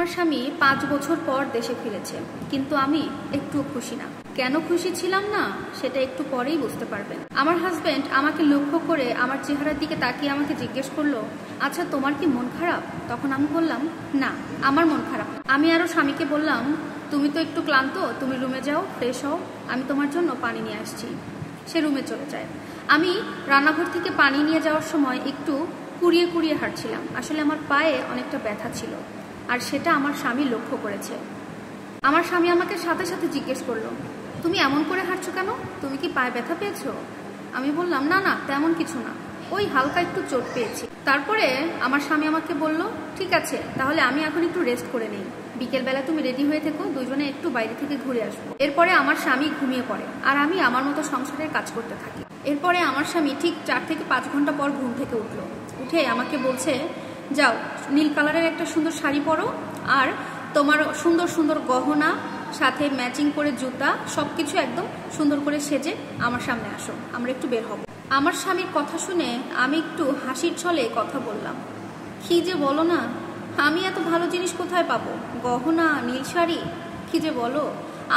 আমার স্বামী 5 বছর পর দেশে ফিরেছে, কিন্তু আমি একটু খুশি না। কেন খুশি ছিলাম না সেটা একটু পরেই বুঝতে পারবেন। আমার হাজবেন্ড আমাকে লক্ষ্য করে আমার চেহারার দিকে তাকিয়ে আমাকে জিজ্ঞেস করলো, আচ্ছা তোমার কি মন খারাপ? তখন আমি বললাম, না আমার মন খারাপ না। আমি আরো স্বামীকে বললাম, তুমি তো একটু ক্লান্ত, তুমি রুমে যাও, ফ্রেশ হও, আমি তোমার জন্য পানি নিয়ে আসছি। সে রুমে চলে যায়। আমি রান্নাঘর থেকে পানি নিয়ে যাওয়ার সময় একটু কুড়িয়ে কুড়িয়ে হাঁটছিলাম। আসলে আমার পায়ে অনেকটা ব্যথা ছিল, আর সেটা আমার স্বামী লক্ষ্য করেছে। আমার স্বামী আমাকে সাথে সাথে জিজ্ঞেস করলো, তুমি এমন করে হাঁটছো কেন? তুমি কি পায়ে ব্যথা পেয়েছো? আমি বললাম, না না তেমন কিছু না, ওই হালকা একটু চোট পেয়েছি। তারপরে আমার স্বামী আমাকে বলল, ঠিক আছে তাহলে আমি এখন একটু রেস্ট করে নেই, বিকেলবেলা তুমি রেডি হয়ে থেকো, দুজনে একটু বাইরে থেকে ঘুরে আসবো। এরপরে আমার স্বামী ঘুমিয়ে পড়ে আর আমি আমার মতো সংসারের কাজ করতে থাকি। এরপরে আমার স্বামী ঠিক 4 থেকে 5 ঘন্টা পর ঘুম থেকে উঠলো। উঠে আমাকে বলছে, যাও নীল কালারের একটা সুন্দর শাড়ি পরো, আর তোমার সুন্দর সুন্দর গহনা সাথে ম্যাচিং করে জুতা সবকিছু একদম সুন্দর করে সেজে আমার সামনে আসো, আমরা একটু বের হব। আমার স্বামীর কথা শুনে আমি একটু হাসির ছলে কথা বললাম, কি যে বলো না, আমি এত ভালো জিনিস কোথায় পাবো? গহনা, নীল শাড়ি, কি যে বলো।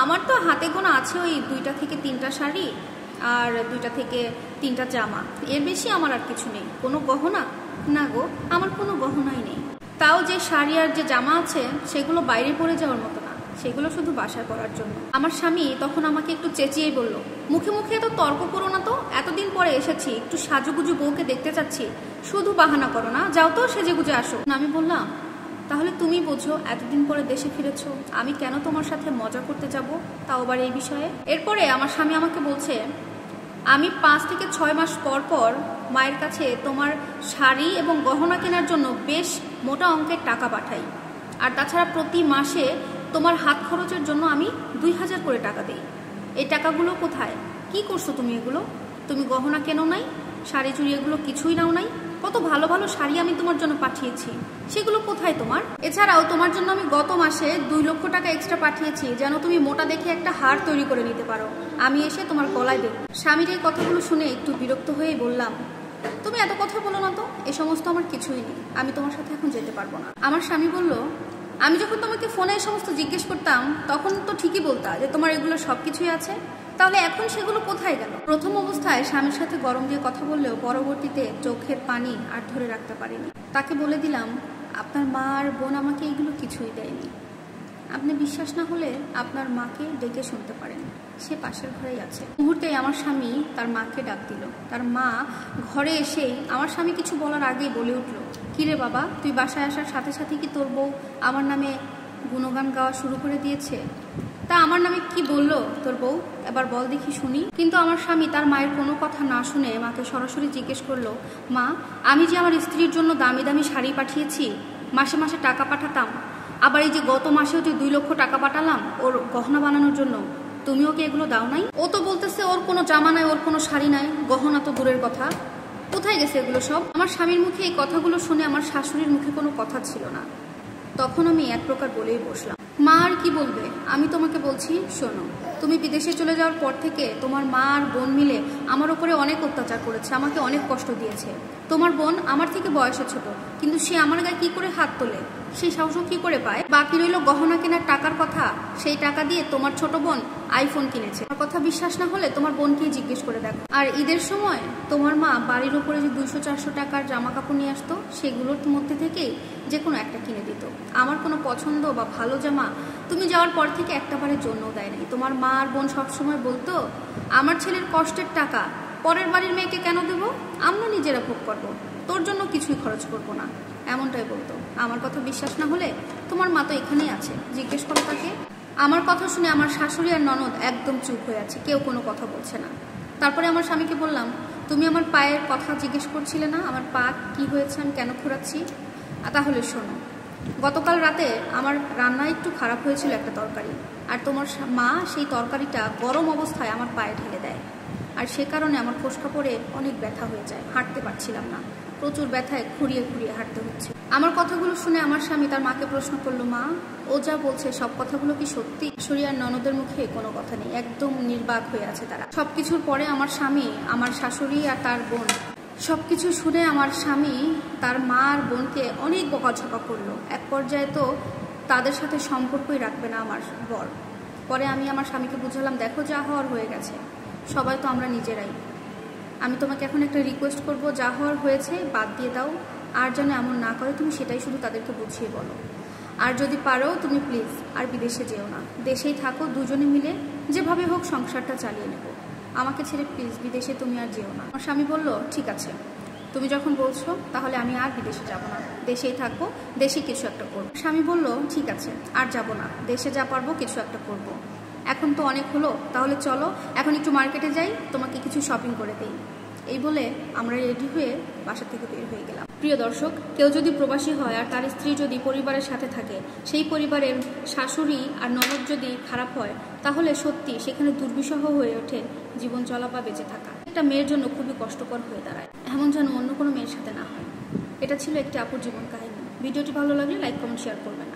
আমার তো হাতে গোনা আছে ওই 2টা থেকে 3টা শাড়ি আর 2টা থেকে 3টা জামা, এর বেশি আমার আর কিছু নেই। কোনো গহনা? না গো, আমার কোনো গহনাই নেই। তাও যে শাড়ি আর যে জামা আছে সেগুলো বাইরে পরে যাওয়ার মতো না, সেগুলো শুধু বাসায় পরার জন্য। আমার স্বামী তখন আমাকে একটু চেঁচিয়ে বলল, মুখে মুখে এত তর্ক করো না তো, এতদিন পরে এসেছি, একটু সাজুগুজু বউকে দেখতে চাচ্ছি, শুধু বাহানা করো না, যাও তো সেজে গুজে আসো। আমি বললাম, তাহলে তুমি বোঝো এতদিন পরে দেশে ফিরেছো, আমি কেন তোমার সাথে মজা করতে যাব, তাও আবার এই বিষয়ে। এরপরে আমার স্বামী আমাকে বলছে, আমি 5 থেকে 6 মাস পর পর মায়ের কাছে তোমার শাড়ি এবং গহনা কেনার জন্য বেশ মোটা অঙ্কের টাকা পাঠাই, আর তাছাড়া প্রতি মাসে তোমার হাত খরচের জন্য আমি 2000 করে টাকা দিই। এই টাকাগুলো কোথায়? কি করছো তুমি এগুলো? তুমি গহনা কেনো নাই, শাড়ি চুড়ি এগুলো কিছুই নাও নাই, কত ভালো ভালো শাড়ি আমি তোমার জন্য পাঠিয়েছি, সেগুলো কোথায় তোমার? এছাড়াও তোমার জন্য আমি গত মাসে 2 লক্ষ টাকা এক্সট্রা পাঠিয়েছি, যেন তুমি মোটা দেখে একটা হার তৈরি করে নিতে পারো, আমি এসে তোমার গলায় দেব। স্বামীর এই কথাগুলো শুনে একটু বিরক্ত হয়েই বললাম, তুমি এত কথা বলো না তো, এ সমস্ত আমার কিছুই নেই, আমি তোমার সাথে এখন যেতে পারবো না। আমার স্বামী বলল, আমি যখন তোমাকে ফোনে এই সমস্ত জিজ্ঞেস করতাম তখন তো ঠিকই বলতা যে তোমার এগুলো সবকিছুই আছে, তাহলে এখন সেগুলো কোথায় গেল? প্রথম অবস্থায় স্বামীর সাথে গরম দিয়ে কথা বললেও পরবর্তীতে চোখের পানি আর ধরে রাখতে পারিনি। তাকে বলে দিলাম, আপনার মা আর বোন আমাকে এগুলো কিছুই দেয়নি, আপনি বিশ্বাস না হলে আপনার মাকে ডেকে শুনতে পারেন, সে পাশের ঘরেই আছে। মুহূর্তেই আমার স্বামী তার মাকে ডাক দিল। তার মা ঘরে এসেই আমার স্বামী কিছু বলার আগেই বলে উঠল, কিরে বাবা, তুই বাসায় আসার সাথে সাথে কি তোর বউ আমার নামে গুণগান গাওয়া শুরু করে দিয়েছে? তা আমার নামে কি বললো তোর বউ, এবার বল দেখি শুনি। কিন্তু আমার স্বামী তার মায়ের কোনো কথা না শুনে মাকে সরাসরি জিজ্ঞেস করলো, মা আমি যে আমার স্ত্রীর জন্য দামি দামি শাড়ি পাঠিয়েছি, মাসে মাসে টাকা পাঠাতাম, আবার এই যে গত মাসেও যে 2 লক্ষ টাকা পাঠালাম ওর গহনা বানানোর জন্য, তুমি ওকে এগুলো দাও নাই? ও তো বলতেছে ওর কোনো জামা নাই, ওর কোনো শাড়ি নাই, গহনা তো দূরের কথা, কোথায় গেছে এগুলো সব? আমার স্বামীর মুখে এই কথাগুলো শুনে আমার শাশুড়ির মুখে কোনো কথা ছিল না। তখন আমি এক প্রকার বলেই বসলাম, মা আর কি বলবে, আমি তোমাকে বলছি শোনো, তুমি বিদেশে চলে যাওয়ার পর থেকে তোমার মা আর বোন মিলে আমার উপরে অনেক অত্যাচার করেছে, আমাকে অনেক কষ্ট দিয়েছে। তোমার বোন আমার থেকে বয়সে ছোট, কিন্তু সে আমার গায়ে কি করে হাত তোলে, সেই সাহসও কি করে পায়? বাকি রইল গহনা কেনার টাকার কথা, সেই টাকা দিয়ে তোমার ছোট বোন আইফোন কিনেছে। আমার কথা বিশ্বাস না হলে তোমার বোনকে জিজ্ঞেস করে দেখো। আর ঈদের সময় তোমার মা বাড়ির উপরে যে 200-400 টাকার জামা কাপড় নিয়ে আসতো, সেগুলোর মধ্যে থেকেই যে কোনো একটা কিনে দিত। আমার কোনো পছন্দ বা ভালো জামা তুমি যাওয়ার পর থেকে একটাবারের জন্যও দেয় নাই। তোমার মা আর বোন সবসময় বলতো, আমার ছেলের কষ্টের টাকা পরের বাড়ির মেয়েকে কেন দেবো, আমরা নিজেরা ভোগ করবো, তোর জন্য কিছুই খরচ করবো না, এমনটাই বলতো। আমার কথা বিশ্বাস না হলে তোমার মা তো এখানেই আছে, জিজ্ঞেস করো তাকে। আমার কথা শুনে আমার শাশুড়ি আর ননদ একদম চুপ হয়ে আছে, কেউ কোনো কথা বলছে না। তারপরে আমার স্বামীকে বললাম, তুমি আমার পায়ের কথা জিজ্ঞেস করছিলে না, আমার পা কি হয়েছে, আমি কেন খোঁড়াচ্ছি? তাহলে শোনো, গতকাল রাতে আমার রান্না একটু খারাপ হয়েছিল একটা তরকারি, আর তোমার মা সেই তরকারিটা গরম অবস্থায় আমার পায়ে ঢেলে দেয়, আর সে কারণে আমার ফোসকা পড়ে অনেক ব্যথা হয়ে যায়, হাঁটতে পারছিলাম না, প্রচুর ব্যথায় খুঁড়িয়ে খুঁড়িয়ে হাঁটতে হচ্ছে। আমার কথাগুলো শুনে আমার স্বামী তার মাকে প্রশ্ন করলো, মা ও যা বলছে সব কথাগুলো কি সত্যি? শাশুড়ি আর ননদের মুখে কোনো কথা নেই, একদম নির্বাক হয়ে আছে তারা। সবকিছুর পরে আমার স্বামী, আমার শাশুড়ি আর তার বোন সবকিছু শুনে আমার স্বামী তার মা আর বোনকে অনেক বকাঝকা করলো। এক পর্যায়ে তো তাদের সাথে সম্পর্কই রাখবে না আমার বর। পরে আমি আমার স্বামীকে বুঝালাম, দেখো যা হওয়ার হয়ে গেছে, সবাই তো আমরা নিজেরাই। আমি তোমাকে এখন একটা রিকোয়েস্ট করব, যা হওয়ার হয়েছে বাদ দিয়ে দাও, আর যেন এমন না করে তুমি সেটাই শুধু তাদেরকে বুঝিয়ে বলো। আর যদি পারো তুমি প্লিজ আর বিদেশে যেও না, দেশেই থাকো, দুজনে মিলে যেভাবে হোক সংসারটা চালিয়ে নেব। আমাকে ছেড়ে প্লিজ বিদেশে তুমি আর যেও না। আমার স্বামী বলল, ঠিক আছে, তুমি যখন বলছো তাহলে আমি আর বিদেশে যাব না, দেশেই থাকবো, দেশে কিছু একটা করবো। স্বামী বলল, ঠিক আছে, আর যাব না, দেশে যা পারবো কিছু একটা করব। এখন তো অনেক হলো, তাহলে চলো এখন একটু মার্কেটে যাই, তোমাকে কিছু শপিং করে দিই। এই বলে আমরা রেডি হয়ে বাসা থেকে বের হয়ে গেলাম। প্রিয় দর্শক, কেউ যদি প্রবাসী হয় আর তার স্ত্রী যদি পরিবারের সাথে থাকে, সেই পরিবারের শাশুড়ি আর ননদ যদি খারাপ হয়, তাহলে সত্যি সেখানে দুর্বিষহ হয়ে ওঠে জীবন চলা বা বেঁচে থাকা। একটা মেয়ের জন্য খুবই কষ্টকর হয়ে দাঁড়ায়, এমন যেন অন্য কোনো মেয়ের সাথে না হয়। এটা ছিল একটি আপুর জীবন কাহিনী। ভিডিওটি ভালো লাগলে লাইক, কমেন্ট, শেয়ার করবেন।